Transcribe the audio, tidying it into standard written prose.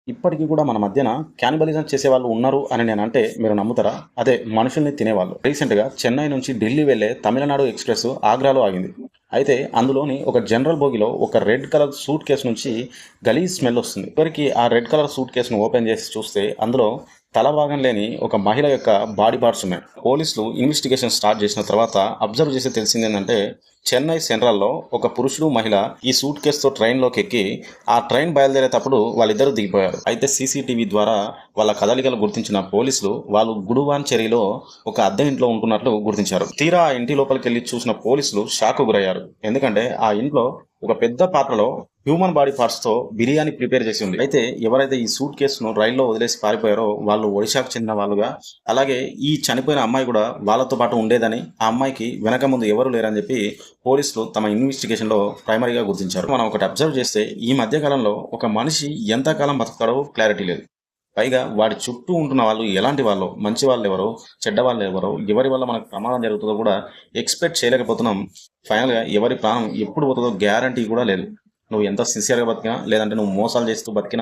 ఇప్పటికి కూడా మన మధ్యన క్యానిబలిజం చేసేవాళ్ళు ఉన్నారు అని నేనంటే మీరు నమ్ముతారా? అదే మనుషుల్ని తినేవాళ్ళు. రీసెంట్‌గా చెన్నై నుంచి ఢిల్లీ వెళ్ళే తమిళనాడు ఎక్స్‌ప్రెస్ ఆగ్రాలో ఆగింది. అయితే అందులోని ఒక జనరల్ బోగీలో ఒక రెడ్ కలర్ సూట్ కేస్ నుంచి గలీజ్ స్మెల్ వస్తుంది. చివరికి ఆ రెడ్ కలర్ సూట్ కేస్‌ను ఓపెన్ చేసి చూస్తే అందులో తల భాగం లేని ఒక మహిళ యొక్క బాడీ పార్ట్స్ ఉన్నాయి. పోలీసులు ఇన్వెస్టిగేషన్ స్టార్ట్ చేసిన తర్వాత అబ్జర్వ్ చేసి తెలిసిందేంటంటే చెన్నై సెంట్రల్‌లో ఒక పురుషుడు, మహిళ ఈ సూట్ కేస్‌తో ట్రైన్‌లోకి ఎక్కి ఆ ట్రైన్ బయలుదేరేటప్పుడు వాళ్ళిద్దరూ దిగిపోయారు. అయితే సీసీటీవీ ద్వారా వాళ్ళ కదలికలు గుర్తించిన పోలీసులు వాళ్ళు గుడువాన్చెరిలో ఒక అద్దె ఇంట్లో ఉంటున్నట్లు గుర్తించారు. తీరా ఆ ఇంటి లోపలికెళ్ళి చూసిన పోలీసులు షాక్‌కు గురయ్యారు. ఎందుకంటే ఆ ఇంట్లో ఒక పెద్ద పాత్రలో హ్యూమన్ బాడీ పార్ట్స్‌తో బిర్యానీ ప్రిపేర్ చేసి ఉంది. అయితే ఎవరైతే ఈ సూట్ కేస్‌ను రైల్లో వదిలేసి పారిపోయారో వాళ్ళు ఒడిషాకు చెందిన వాళ్ళుగా, అలాగే ఈ చనిపోయిన అమ్మాయి కూడా వాళ్ళతో పాటు ఉండేదని, ఆ అమ్మాయికి వెనక ముందు ఎవరు లేరని చెప్పి పోలీసులు తమ ఇన్వెస్టిగేషన్‌లో ప్రైమరీగా గుర్తించారు. మనం ఒకటి అబ్జర్వ్ చేస్తే ఈ మధ్య కాలంలో ఒక మనిషి ఎంత కాలం బతుకుతాడో క్లారిటీ లేదు. పైగా వాడి చుట్టూ ఉంటున్న వాళ్ళు ఎలాంటి వాళ్ళో, మంచి వాళ్ళెవరో, చెడ్డ వాళ్ళెవరో, ఎవరి వల్ల మనకు ప్రమాదం జరుగుతుందో కూడా ఎక్స్‌పెక్ట్ చేయలేకపోతున్నాం. ఫైనల్‌గా ఎవరి ప్రాణం ఎప్పుడు పోతదో గ్యారంటీ కూడా లేదు. నువ్వు ఎంత సిన్సియర్‌గా బతికినా, లేదంటే నువ్వు మోసాలు చేస్తూ బతికినా